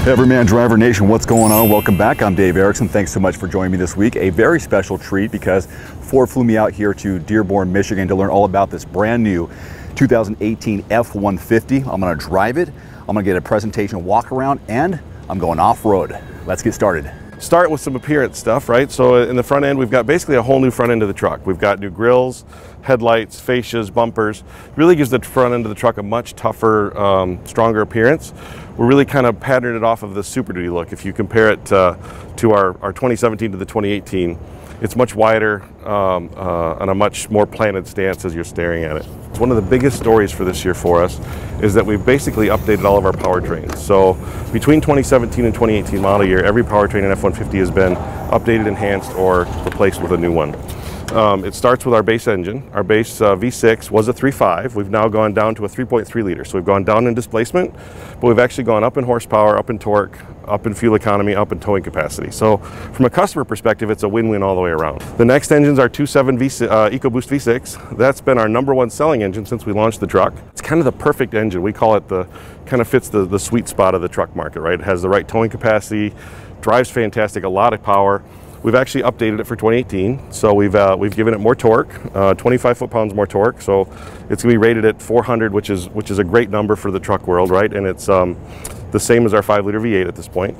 Everyman Driver Nation, what's going on? Welcome back. I'm Dave Erickson. Thanks so much for joining me this week. A very special treat because Ford flew me out here to Dearborn, Michigan to learn all about this brand new 2018 F-150. I'm going to drive it. I'm going to get a presentation walk around and I'm going off-road. Let's get started. Start with some appearance stuff, right? So in the front end, we've got basically a whole new front end of the truck. We've got new grills, headlights, fascias, bumpers. Really gives the front end of the truck a much tougher, stronger appearance. We're really kind of patterned it off of the Super Duty look. If you compare it to our 2017 to the 2018, it's much wider and a much more planted stance as you're staring at it. One of the biggest stories for this year for us is that we've basically updated all of our powertrains. So between 2017 and 2018 model year, every powertrain in F-150 has been updated, enhanced, or replaced with a new one. It starts with our base engine. Our base V6 was a 3.5. We've now gone down to a 3.3 liter. So we've gone down in displacement, but we've actually gone up in horsepower, up in torque, up in fuel economy, up in towing capacity. So from a customer perspective, it's a win-win all the way around. The next engine's our 2.7 EcoBoost V6. That's been our #1 selling engine since we launched the truck. It's kind of the perfect engine. We call it kind of fits the sweet spot of the truck market, right? It has the right towing capacity, drives fantastic, a lot of power. We've actually updated it for 2018, so we've given it more torque, 25 foot-pounds more torque. So it's going to be rated at 400, which is a great number for the truck world, right? And it's the same as our 5-liter V8 at this point.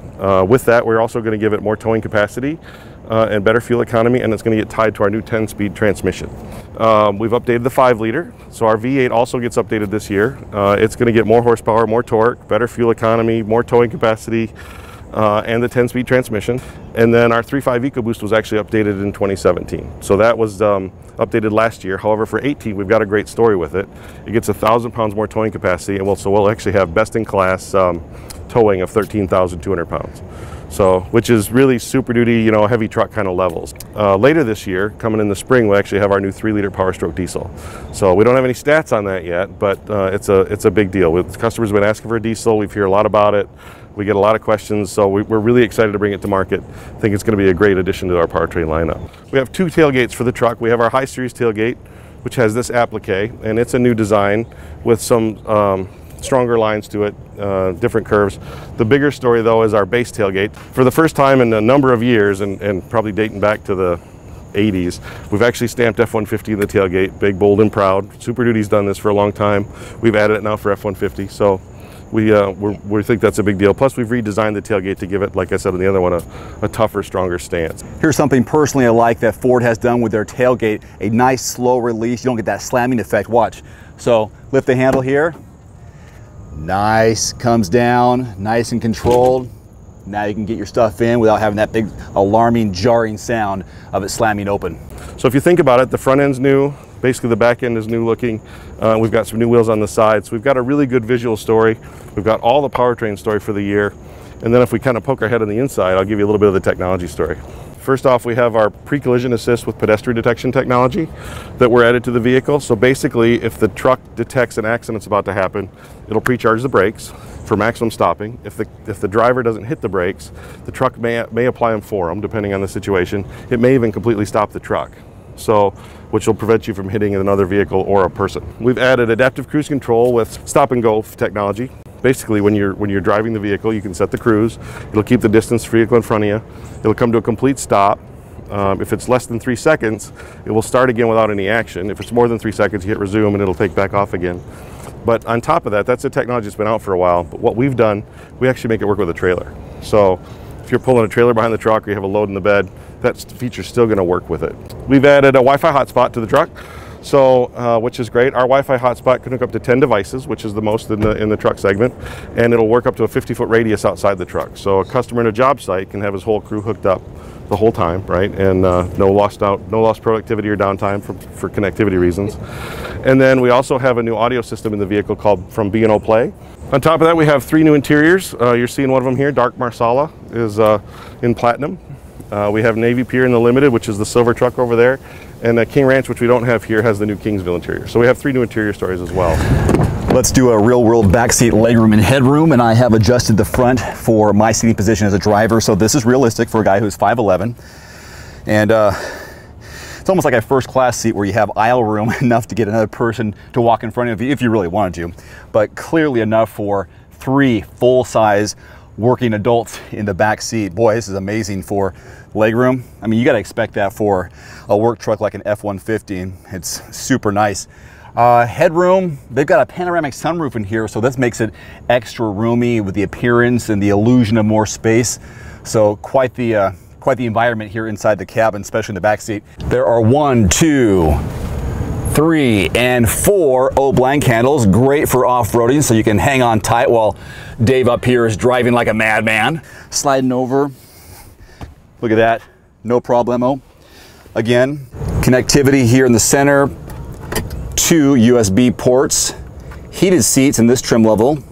With that, we're also going to give it more towing capacity and better fuel economy, and it's going to get tied to our new 10-speed transmission. We've updated the 5-liter, so our V8 also gets updated this year. It's going to get more horsepower, more torque, better fuel economy, more towing capacity, and the 10-speed transmission. And then our 3.5 EcoBoost was actually updated in 2017. So that was updated last year. However, for 18, we've got a great story with it. It gets 1,000 pounds more towing capacity, and we'll actually have best-in-class towing of 13,200 pounds. So, which is really Super Duty, you know, heavy truck kind of levels. Later this year, coming in the spring, we'll actually have our new 3-liter Power Stroke diesel. So we don't have any stats on that yet, but it's a big deal. Customers have been asking for a diesel. We've heard a lot about it. We get a lot of questions, so we're really excited to bring it to market. I think it's going to be a great addition to our powertrain lineup. We have 2 tailgates for the truck. We have our high series tailgate, which has this applique, and it's a new design with some stronger lines to it, different curves. The bigger story though is our base tailgate. For the first time in a number of years, and probably dating back to the 80s, we've actually stamped F-150 in the tailgate, big, bold, and proud. Super Duty's done this for a long time. We've added it now for F-150, so we think that's a big deal. Plus, we've redesigned the tailgate to give it, like I said on the other one, a tougher, stronger stance. Here's something personally I like that Ford has done with their tailgate, a nice slow release. You don't get that slamming effect. Watch. So lift the handle here. Nice, comes down, nice and controlled. Now you can get your stuff in without having that big alarming, jarring sound of it slamming open. So if you think about it, the front end's new. Basically the back end is new looking. We've got some new wheels on the sides. So we've got a really good visual story. We've got all the powertrain story for the year. And then if we kind of poke our head on the inside, I'll give you a little bit of the technology story. First off, we have our pre-collision assist with pedestrian detection technology that we're added to the vehicle. So basically, if the truck detects an accident's about to happen, it'll pre-charge the brakes for maximum stopping. If the driver doesn't hit the brakes, the truck may apply them for them, depending on the situation. It may even completely stop the truck, so which will prevent you from hitting another vehicle or a person. We've added adaptive cruise control with stop and go technology. Basically, when you're driving the vehicle, you can set the cruise. It'll keep the distance vehicle in front of you. It'll come to a complete stop. If it's less than 3 seconds, it will start again without any action. If it's more than 3 seconds, you hit resume and it'll take back off again. But on top of that, that's a technology that's been out for a while. But what we've done, we actually make it work with a trailer. So if you're pulling a trailer behind the truck or you have a load in the bed, that feature's still going to work with it. We've added a Wi-Fi hotspot to the truck. So, which is great. Our Wi-Fi hotspot can hook up to 10 devices, which is the most in the truck segment, and it'll work up to a 50-foot radius outside the truck. So a customer in a job site can have his whole crew hooked up the whole time, right? And no lost productivity or downtime for connectivity reasons. And then we also have a new audio system in the vehicle called From B&O Play. On top of that, we have 3 new interiors. You're seeing one of them here. Dark Marsala is in platinum. We have Navy Pier in the Limited, which is the silver truck over there. And King Ranch, which we don't have here, has the new Kingsville interior. So we have 3 new interior stories as well. Let's do a real world backseat legroom and headroom, and I have adjusted the front for my seating position as a driver. So this is realistic for a guy who's 5'11". And it's almost like a first class seat where you have aisle room enough to get another person to walk in front of you if you really wanted to, but clearly enough for 3 full-size working adults in the back seat. Boy, this is amazing for legroom. I mean, you got to expect that for a work truck like an F-150. It's super nice. Headroom, they've got a panoramic sunroof in here, so this makes it extra roomy with the appearance and the illusion of more space. So quite the environment here inside the cabin, especially in the back seat. There are 1, 2, 3, and 4 O-blank handles, great for off-roading, so you can hang on tight while Dave up here is driving like a madman. Sliding over, look at that, no problemo. Again, connectivity here in the center, 2 USB ports, heated seats in this trim level,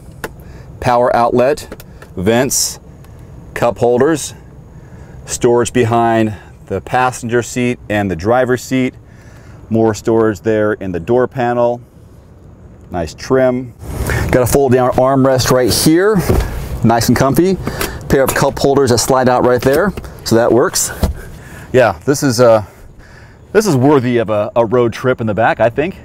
power outlet, vents, cup holders, storage behind the passenger seat and the driver's seat, more storage there in the door panel, nice trim. Got a fold down armrest right here, nice and comfy. Pair of cup holders that slide out right there, so that works. Yeah, this is worthy of a road trip in the back, I think.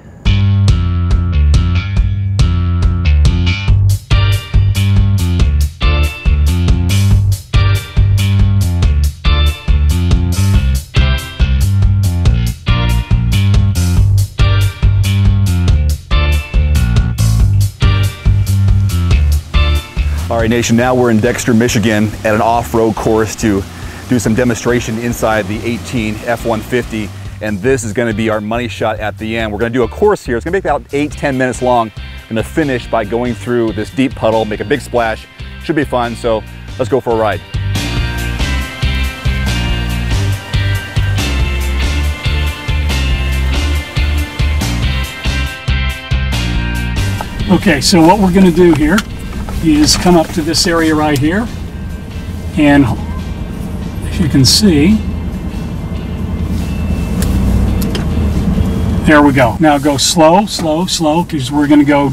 All right, Nation, now we're in Dexter, Michigan at an off-road course to do some demonstration inside the 18 F-150, and this is gonna be our money shot at the end. We're gonna do a course here. It's gonna be about 8-10 minutes long. We're gonna finish by going through this deep puddle, make a big splash. Should be fun, so let's go for a ride. Okay, so what we're gonna do here is come up to this area right here, and as you can see, there we go. Now go slow, slow, slow, because we're going to go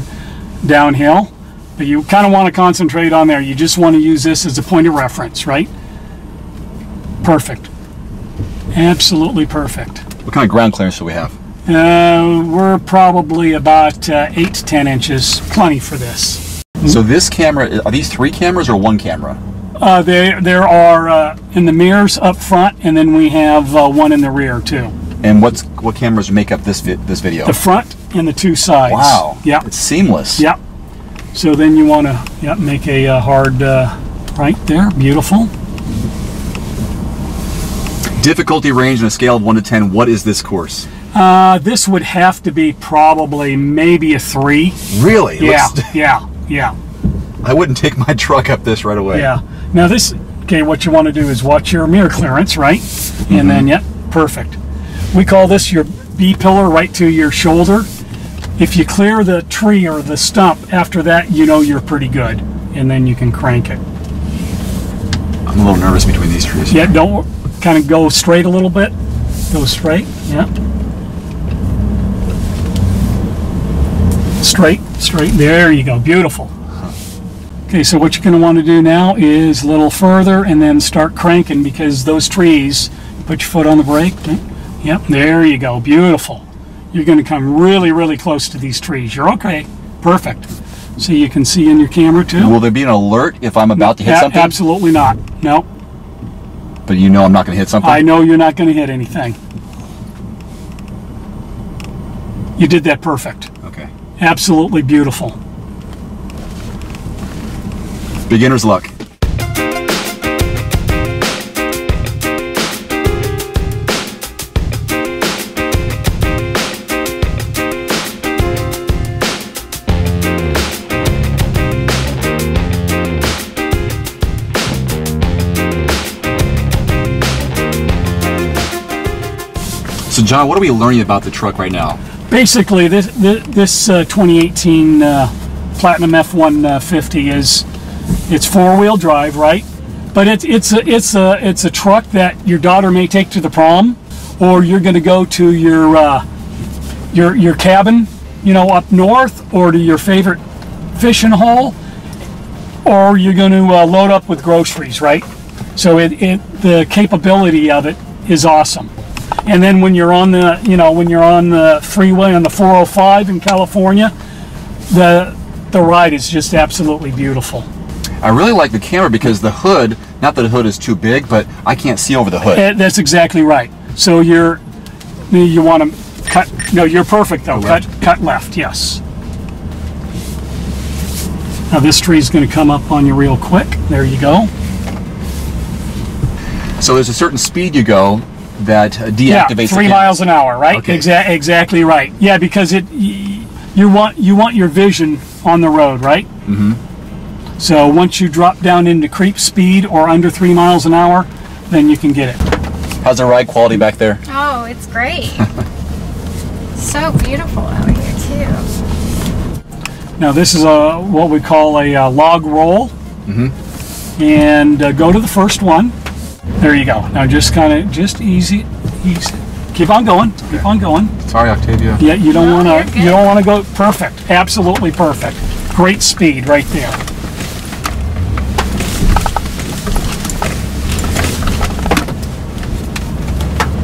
downhill, but you kind of want to concentrate on there. You just want to use this as a point of reference, right? Perfect. Absolutely perfect. What kind of ground clearance do we have? We're probably about 8 to 10 inches, plenty for this. So this camera, are these 3 cameras or 1 camera? There are in the mirrors up front, and then we have one in the rear too. And what cameras make up this video? The front and the 2 sides. Wow. Yeah. It's seamless. Yep. So then you want to make a hard right there. Beautiful. Difficulty range on a scale of 1 to 10. What is this course? This would have to be probably maybe a 3. Really? Yeah. Yeah. I wouldn't take my truck up this right away. Yeah. Now this, okay, what you want to do is watch your mirror clearance, right? And then, yep, perfect. We call this your B-pillar right to your shoulder. If you clear the tree or the stump after that, you know you're pretty good. And then you can crank it. I'm a little nervous between these trees. Yeah, don't kind of go straight a little bit. Go straight, yeah. Straight, there you go, beautiful. Okay, so what you're going to want to do now is a little further and then start cranking, because those trees, put your foot on the brake, yep, there you go, beautiful. You're going to come really, really close to these trees. You're okay, perfect. So you can see in your camera too. Will there be an alert if I'm about to hit something? Absolutely not, no. But you know I'm not going to hit something? I know you're not going to hit anything. You did that perfect. Okay. Absolutely beautiful. Beginner's luck. So John, what are we learning about the truck right now? Basically, this 2018 Platinum F-150 it's 4-wheel drive, right? But it's a truck that your daughter may take to the prom, or you're going to go to your cabin, you know, up north, or to your favorite fishing hole, or you're going to load up with groceries, right? So the capability of it is awesome. And then when you're on the freeway on the 405 in California, the ride is just absolutely beautiful. I really like the camera because the hood, not that the hood is too big, but I can't see over the hood. That's exactly right. So you want to cut, no, you're perfect though. Cut left, yes. Now this tree is going to come up on you real quick. There you go. So there's a certain speed you go that deactivates. 3 miles an hour, right? Okay. Exactly right. Yeah, because you want your vision on the road, right? Mm-hmm. So once you drop down into creep speed or under 3 miles an hour, then you can get it. How's the ride quality back there? Oh, it's great. So beautiful out here too. Now this is what we call a log roll. Mm-hmm. And go to the first one. There you go. Now just easy. Keep on going. Keep on going. Sorry, Octavia. Yeah, you don't want to go perfect. Absolutely perfect. Great speed right there.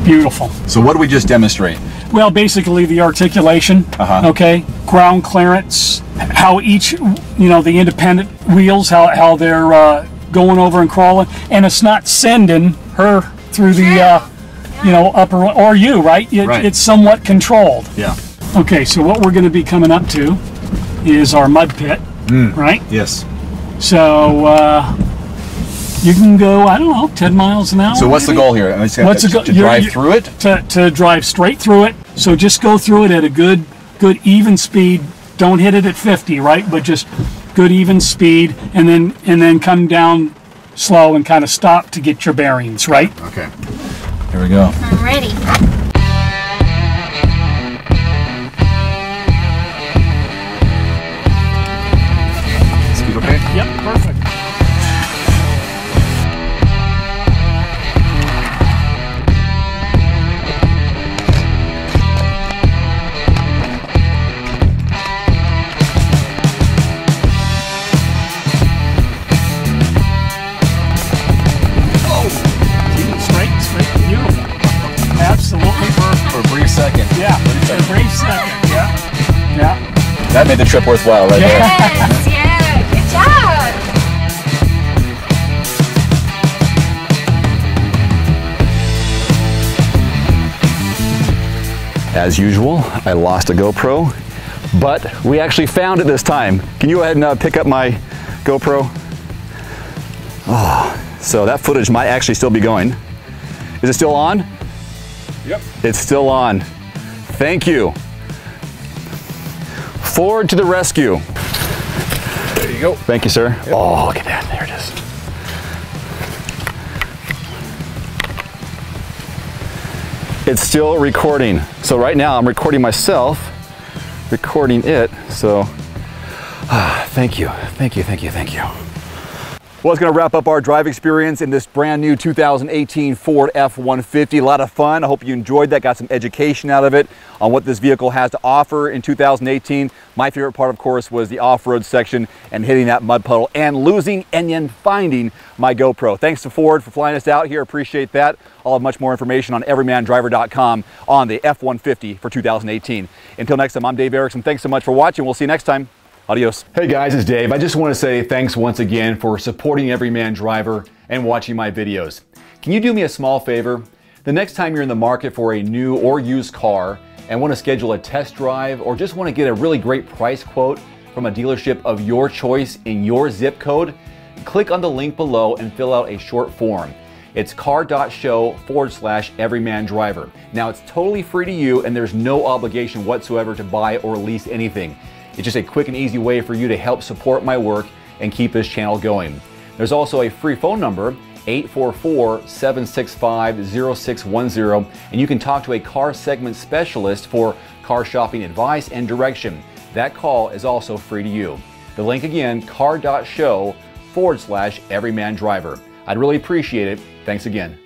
Beautiful. So what do we just demonstrate? Well, basically the articulation, okay, ground clearance, how each, the independent wheels, how they're going over and crawling, and it's not sending her through the, upper, or you, right? It's somewhat controlled. Yeah. Okay, so what we're going to be coming up to is our mud pit, right? Yes. So, you can go, I don't know, 10 miles an hour. So what's the goal here? What's the goal? To drive through it? To drive straight through it. So just go through it at a good even speed. Don't hit it at 50, right? But just good even speed, and then come down slow and kind of stop to get your bearings, right? Okay. Here we go. I'm ready. Speed okay? Yep, perfect. Yeah, for a brief second. Yeah. That made the trip worthwhile, right there. Yes, yeah, good job. As usual, I lost a GoPro, but we actually found it this time. Can you go ahead and pick up my GoPro? Oh, so that footage might actually still be going. Is it still on? Yep. It's still on. Thank you. Forward to the rescue. There you go. Thank you, sir. Yep. Oh, look at that. There it is. It's still recording. So right now I'm recording myself, recording it. So thank you. Thank you. Thank you. Thank you. Well, it's going to wrap up our drive experience in this brand new 2018 Ford F-150. A lot of fun. I hope you enjoyed that, got some education out of it on what this vehicle has to offer in 2018. My favorite part, of course, was the off-road section and hitting that mud puddle and losing and then finding my GoPro. Thanks to Ford for flying us out here. Appreciate that. I'll have much more information on everymandriver.com on the F-150 for 2018. Until next time, I'm Dave Erickson. Thanks so much for watching. We'll see you next time. Adios. Hey guys, it's Dave. I just want to say thanks once again for supporting Everyman Driver and watching my videos. Can you do me a small favor? The next time you're in the market for a new or used car and want to schedule a test drive or just want to get a really great price quote from a dealership of your choice in your zip code, click on the link below and fill out a short form. It's car.show/everymandriver. Now it's totally free to you and there's no obligation whatsoever to buy or lease anything. It's just a quick and easy way for you to help support my work and keep this channel going. There's also a free phone number, 844-765-0610, and you can talk to a car segment specialist for car shopping advice and direction. That call is also free to you. The link again, car.show/everymandriver. I'd really appreciate it. Thanks again.